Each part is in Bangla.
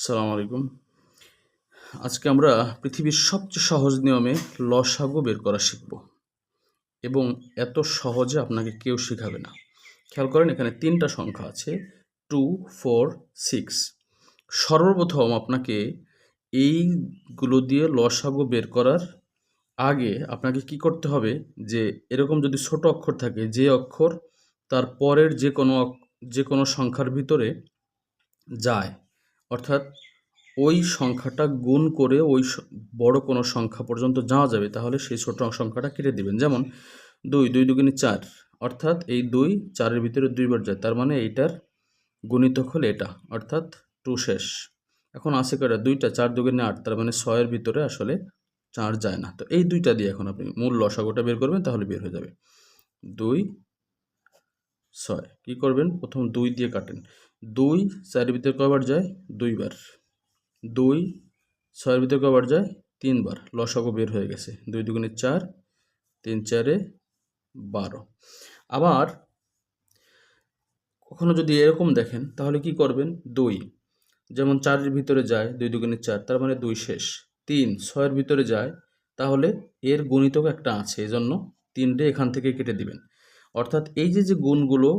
আসসালামু আলাইকুম। আজকে আমরা পৃথিবীর সবচেয়ে সহজ নিয়মে লসাগু বের করা শিখব এবং এত সহজে আপনাকে কেউ শেখাবে না। খেয়াল করেন, এখানে 3টা সংখ্যা আছে 2, 4, 6। সর্বপ্রথম আপনাকে এইগুলো দিয়ে লসাগু বের করার আগে আপনাকে কি করতে হবে, যে এরকম যদি ছোট অক্ষর থাকে, যে অক্ষর তার পরের যে কোনো সংখ্যার ভিতরে যায়, অর্থাৎ ওই সংখ্যাটা গুণ করে বড় কোনো সংখ্যা পর্যন্ত যাওয়া যাবে, তাহলে সেই ছোট সংখ্যাটা কেটে দিবেন। যেমন 2, 2 দুগুণে 4, অর্থাৎ এই 2 4-এর ভিতরে 2 বার যায়, তার মানে এইটার গুণিতক হলো এটা, অর্থাৎ 2 শেষ। এখন আছে কয়টা? 2টা। 4 দুগুণে 8, তার মানে 6-এর ভিতরে আসলে 4 যায় না। তো এই 2টা দিয়ে এখন আপনি মূল লসাগুটা বের করবেন, তাহলে বের হয়ে যাবে 2, 6। কী করবেন? প্রথম 2 দিয়ে কাটেন। 2 4-এর ভিতরে কয়বার যায়? 2 বার। 2 6-এর ভিতরে কয়বার যায়? 3 বার। লসাগু বের হয়ে গেছে। 2 দুগুণে 4, 3 4-এ 12। আবার কখনো যদি এরকম দেখেন, তাহলে কি করবেন? 2 যেমন 4-এর ভিতরে যায়, 2 দুগুণে 4, তার মানে 2 শেষ। 3 6-এর ভিতরে যায়, তাহলে এর গুণিতক একটা আছে, এজন্য 3টে এখান থেকে কেটে দিবেন। অর্থাৎ এই যে গুণগুলো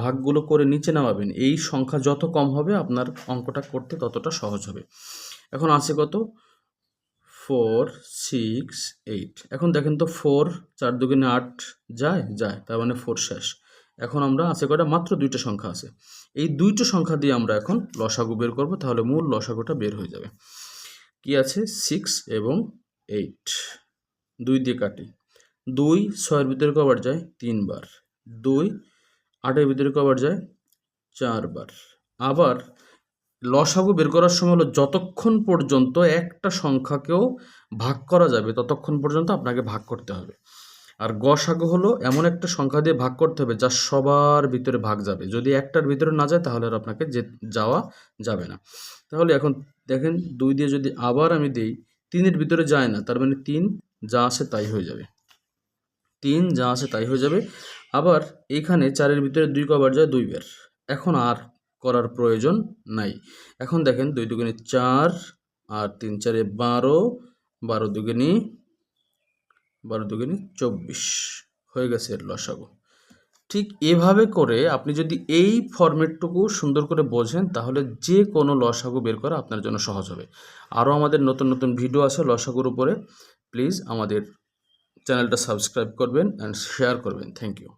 ভাগগুলো করে নিচে নামাবেন, এই সংখ্যা যত কম হবে আপনার অঙ্কটা করতে ততটা সহজ হবে। এখন আছে কত? 4, 6, 8। এখন দেখেন তো, 4 4 দুগুণে 8 যায়, তার মানে 4 শেষ। এখন আমরা আছে কয়টা? মাত্র 2টা সংখ্যা আছে। এই 2টো সংখ্যা দিয়ে আমরা এখন লসাগু বের করব, তাহলে মূল লসাগুটা বের হয়ে যাবে। কি আছে? 6 এবং 8। 2 দিয়ে কাটি। 2 6-এর ভিতরে কবার যায়? 3 বার। 2 8-এর ভিতরে কবার যায়? 4 বার। আবার লসাগু বের করার সময় হলো, যতক্ষণ পর্যন্ত একটা সংখ্যাকেও ভাগ করা যাবে ততক্ষণ পর্যন্ত আপনাকে ভাগ করতে হবে। আর গসাগু হলো এমন একটা সংখ্যা দিয়ে ভাগ করতে হবে যা সবার ভিতরে ভাগ যাবে। যদি একটার ভিতরে না যায়, তাহলে আর আপনাকে যাওয়া যাবে না। তাহলে এখন দেখেন, 2 দিয়ে যদি আবার আমি দিই, 3-এর ভিতরে যায় না, তার মানে 3 যা আছে তাই হয়ে যাবে। 3 যা আছে তাই হয়ে যাবে। আবার এইখানে 4-এর ভিতরে 2 কবার যায়? 2 বার। এখন আর করার প্রয়োজন নাই। এখন দেখেন, 2 দুগুণে 4 আর 3 4-এ 12, 12 দুগুণে 24 হয়ে গেছে এর লসাগু। ঠিক এভাবে করে আপনি যদি এই ফরম্যাটটুকু সুন্দর করে বোঝেন, তাহলে যে কোনো লসাগু বের করা আপনার জন্য সহজ হবে। আরও আমাদের নতুন নতুন ভিডিও আছে লসাগুর উপরে। প্লিজ আমাদের চ্যানেলটা সাবস্ক্রাইব করবেন অ্যান্ড শেয়ার করবেন। Thank you.